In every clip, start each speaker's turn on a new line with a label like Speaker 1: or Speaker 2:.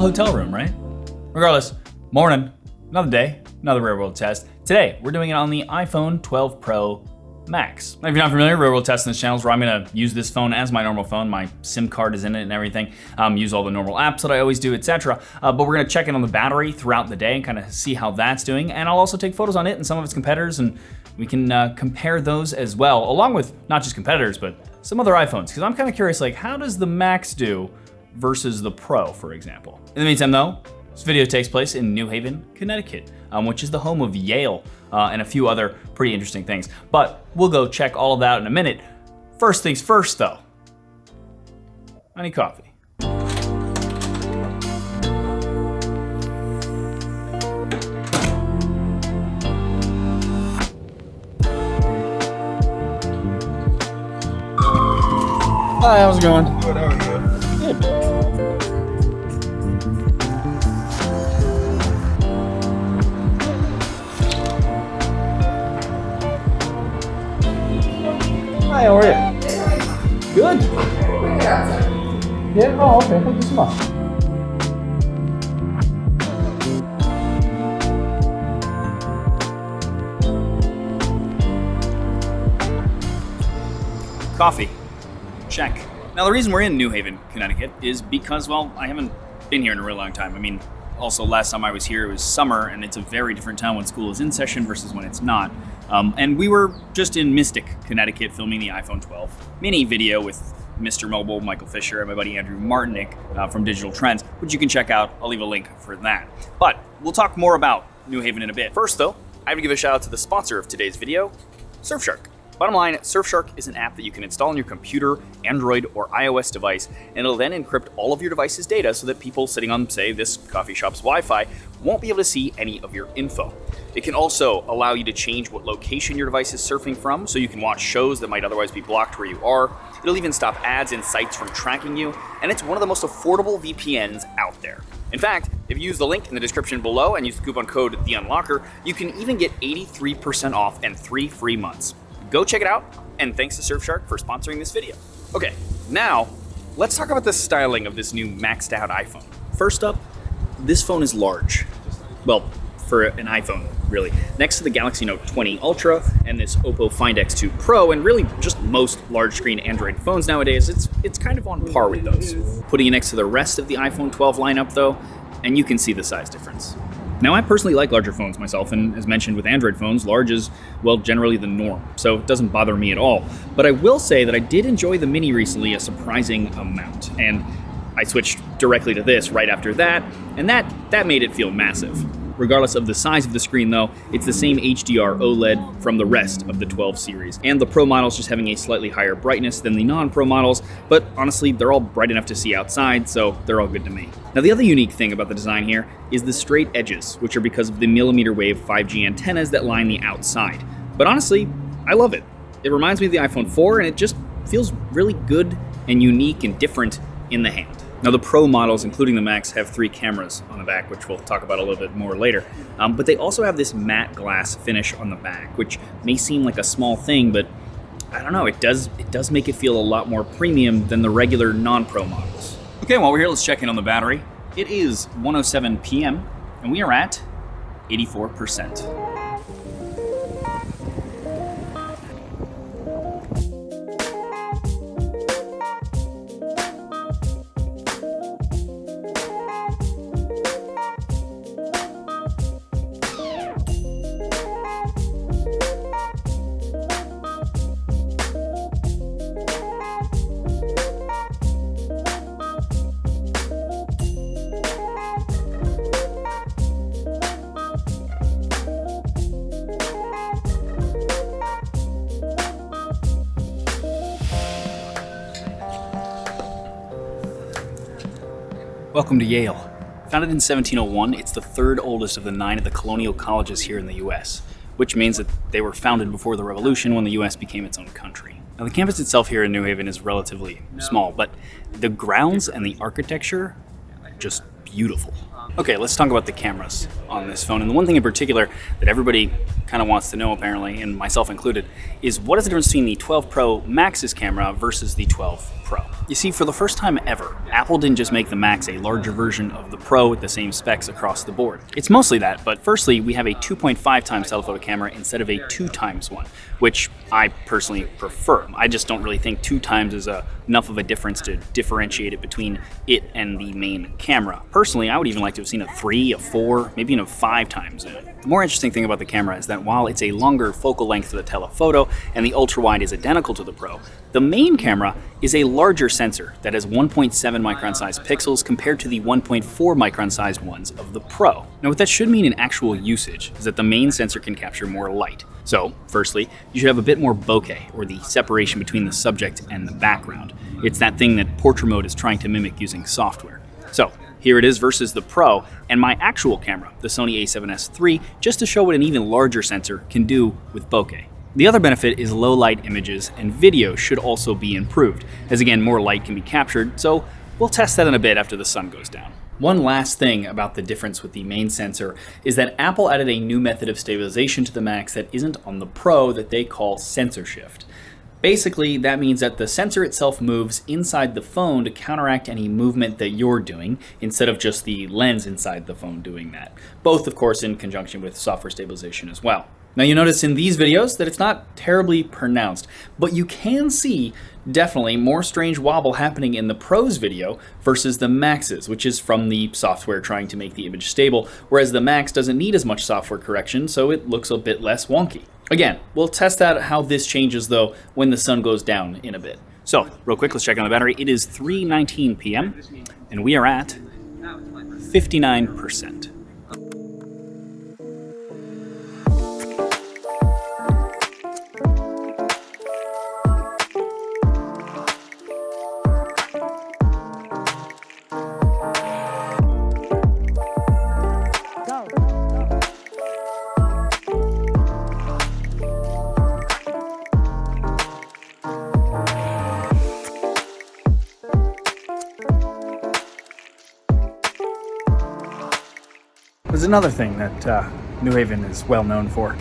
Speaker 1: hotel room, right? Regardless, morning, another day, another real world test. Today, we're doing it on the iPhone 12 Pro Max. If you're not familiar, real world testing this channel is where I'm gonna use this phone as my normal phone. My SIM card is in it and everything. Use all the normal apps that I always do, etc. But we're gonna check in on the battery throughout the day and kind of see how that's doing. And I'll also take photos on it and some of its competitors, and we can compare those as well, along with not just competitors, but some other iPhones. Because I'm kind of curious, like, how does the Max do versus the Pro, for example? In the meantime, though, this video takes place in New Haven, Connecticut, which is the home of Yale and a few other pretty interesting things. But we'll go check all of that out in a minute. First things first, though. I need coffee. Hi, how's it going?
Speaker 2: Good, how are you?
Speaker 1: Good. Hi, how are you? Good. Yeah, oh, okay, thank you so much. Coffee. Check. Now the reason we're in New Haven, Connecticut is because, well, I haven't been here in a real long time. I mean, also last time I was here it was summer, and it's a very different time when school is in session versus when it's not. And we were just in Mystic, Connecticut, filming the iPhone 12 mini video with Mr. Mobile, Michael Fisher, and my buddy Andrew Martinick from Digital Trends, which you can check out. I'll leave a link for that. But we'll talk more about New Haven in a bit. First though, I have to give a shout out to the sponsor of today's video, Surfshark. Bottom line, Surfshark is an app that you can install on your computer, Android, or iOS device, and it'll then encrypt all of your device's data so that people sitting on, say, this coffee shop's Wi-Fi won't be able to see any of your info. It can also allow you to change what location your device is surfing from, so you can watch shows that might otherwise be blocked where you are. It'll even stop ads and sites from tracking you, and it's one of the most affordable VPNs out there. In fact, if you use the link in the description below and use the coupon code TheUnlocker, you can even get 83% off and 3 free months. Go check it out, and thanks to Surfshark for sponsoring this video. Okay, now let's talk about the styling of this new maxed out iPhone. First up, this phone is large. Well, for an iPhone, really. Next to the Galaxy Note 20 Ultra and this Oppo Find X2 Pro, and really just most large screen Android phones nowadays, it's kind of on par with those. Putting it next to the rest of the iPhone 12 lineup though, and you can see the size difference. Now, I personally like larger phones myself, and as mentioned with Android phones, large is, well, generally the norm, so it doesn't bother me at all. But I will say that I did enjoy the Mini recently a surprising amount, and I switched directly to this right after that, and that made it feel massive. Regardless of the size of the screen though, it's the same HDR OLED from the rest of the 12 series, and the Pro models just having a slightly higher brightness than the non-Pro models, but honestly, they're all bright enough to see outside, so they're all good to me. Now, the other unique thing about the design here is the straight edges, which are because of the millimeter wave 5G antennas that line the outside. But honestly, I love it. It reminds me of the iPhone 4, and it just feels really good and unique and different in the hand. Now, the Pro models, including the Max, have 3 cameras on the back, which we'll talk about a little bit more later. But they also have this matte glass finish on the back, which may seem like a small thing, but I don't know, it does make it feel a lot more premium than the regular non-Pro models. Okay, while we're here, let's check in on the battery. It is 1:07 p.m., and we are at 84%. Welcome to Yale. Founded in 1701, it's the 3rd oldest of the 9 of the colonial colleges here in the US, which means that they were founded before the Revolution when the US became its own country. Now, the campus itself here in New Haven is relatively small, but the grounds and the architecture, just beautiful. Okay, let's talk about the cameras on this phone. And the one thing in particular that everybody kind of wants to know, apparently, and myself included, is what is the difference between the 12 Pro Max's camera versus the 12 Pro? You see, for the first time ever, Apple didn't just make the Max a larger version of the Pro with the same specs across the board. It's mostly that, but firstly, we have a 2.5 times telephoto camera instead of a 2 times one, which I personally prefer. I just don't really think 2 times is enough of a difference to differentiate it between it and the main camera. Personally, I would even like to have seen a 3, a 4, maybe even a 5 times in it. The more interesting thing about the camera is that while it's a longer focal length for the telephoto and the ultra-wide is identical to the Pro, the main camera is a larger sensor that has 1.7 micron sized pixels compared to the 1.4 micron sized ones of the Pro. Now what that should mean in actual usage is that the main sensor can capture more light. So, firstly, you should have a bit more bokeh, or the separation between the subject and the background. It's that thing that portrait mode is trying to mimic using software. So, here it is versus the Pro, and my actual camera, the Sony a7S III, just to show what an even larger sensor can do with bokeh. The other benefit is low light images, and video should also be improved, as again, more light can be captured, so we'll test that in a bit after the sun goes down. One last thing about the difference with the main sensor is that Apple added a new method of stabilization to the Max that isn't on the Pro that they call sensor shift. Basically, that means that the sensor itself moves inside the phone to counteract any movement that you're doing, instead of just the lens inside the phone doing that. Both, of course, in conjunction with software stabilization as well. Now you notice in these videos that it's not terribly pronounced, but you can see definitely more strange wobble happening in the Pro's video versus the Max's, which is from the software trying to make the image stable, whereas the Max doesn't need as much software correction, so it looks a bit less wonky. Again, we'll test out how this changes though when the sun goes down in a bit. So, real quick, let's check on the battery. It is 3:19 p.m. and we are at 59%. There's another thing that New Haven is well known for.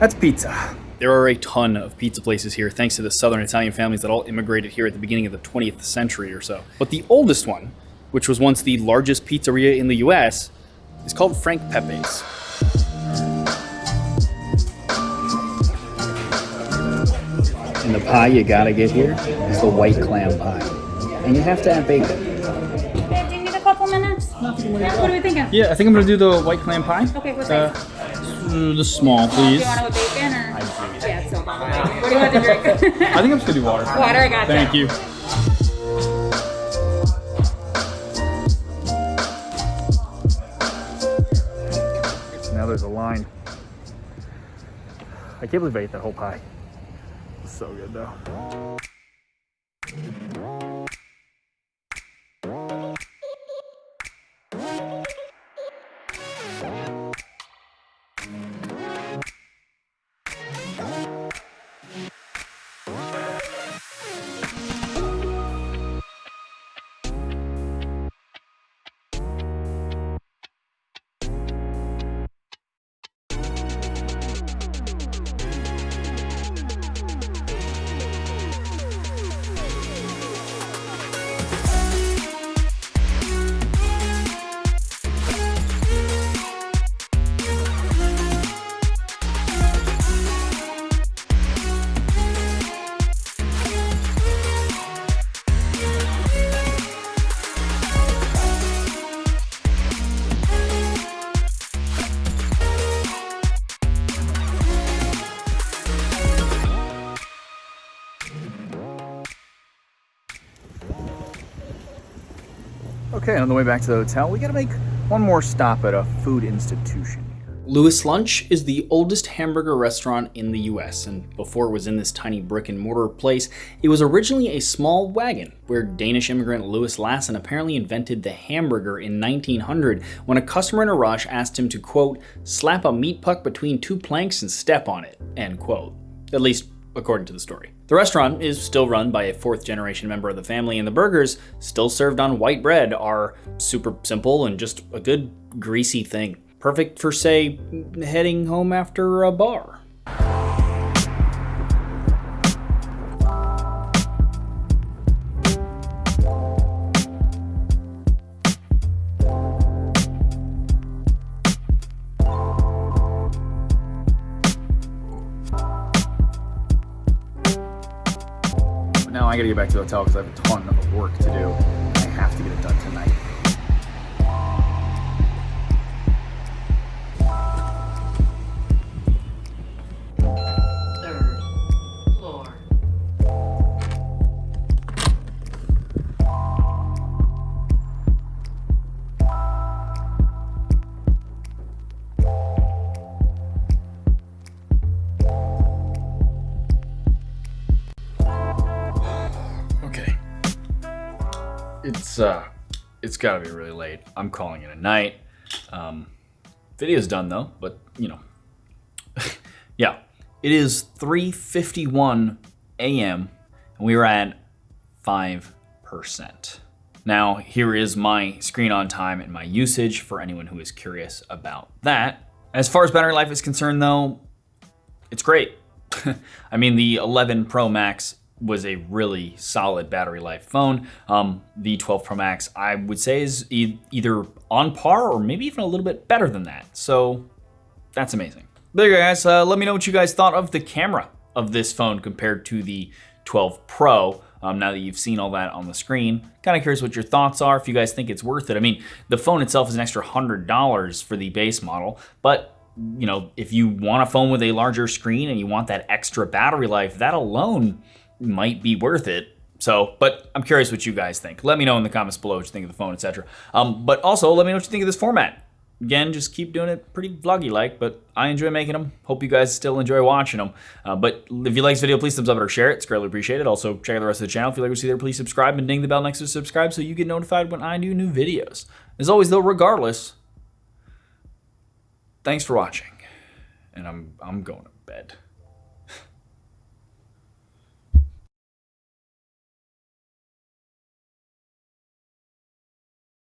Speaker 1: That's pizza. There are a ton of pizza places here thanks to the Southern Italian families that all immigrated here at the beginning of the 20th century or so. But the oldest one, which was once the largest pizzeria in the US, is called Frank Pepe's. And the pie you gotta get here is the white clam pie. And you have to add bacon.
Speaker 2: What are we thinking?
Speaker 1: Yeah, I think I'm gonna do the white clam pie.
Speaker 2: Okay, what size?
Speaker 1: The small, please.
Speaker 2: Do you want it with bacon or? Yeah, it's so good. What do you want to drink?
Speaker 1: I think I'm just gonna do water.
Speaker 2: Water, I got
Speaker 1: Thank you. Now there's a line. I can't believe I ate that whole pie. It's so good though. Okay, on the way back to the hotel, we gotta make one more stop at a food institution here. Louis Lunch is the oldest hamburger restaurant in the US, and before it was in this tiny brick and mortar place, it was originally a small wagon where Danish immigrant Louis Lassen apparently invented the hamburger in 1900 when a customer in a rush asked him to, quote, slap a meat puck between two planks and step on it, end quote. At least according to the story. The restaurant is still run by a 4th-generation member of the family, and the burgers, still served on white bread, are super simple and just a good greasy thing. Perfect for, say, heading home after a bar. Now I gotta get back to the hotel because I have a ton of work to do. I have to get it done tonight.
Speaker 2: Third floor.
Speaker 1: Okay. It's gotta be really late. I'm calling it a night. Video's done though, but you know. Yeah. It is 3:51 a.m. and we are at 5%. Now, here is my screen on time and my usage for anyone who is curious about that. As far as battery life is concerned though, it's great. I mean, the 11 Pro Max was a really solid battery life phone. The 12 Pro Max, I would say, is either on par or maybe even a little bit better than that. So that's amazing. There you go, guys. Let me know what you guys thought of the camera of this phone compared to the 12 Pro. Now that you've seen all that on the screen, kind of curious what your thoughts are, if you guys think it's worth it. I mean, the phone itself is an extra $100 for the base model, but you know, if you want a phone with a larger screen and you want that extra battery life, that alone might be worth it. So, but I'm curious what you guys think. Let me know in the comments below what you think of the phone, etc. But also, let me know what you think of this format. Again, just keep doing it pretty vloggy-like, but I enjoy making them. Hope you guys still enjoy watching them. But if you like this video, please thumbs up it or share it. It's greatly appreciated. Also, check out the rest of the channel. If you like what you see there, please subscribe and ding the bell next to subscribe so you get notified when I do new videos. As always, though, regardless, thanks for watching. And I'm going to bed.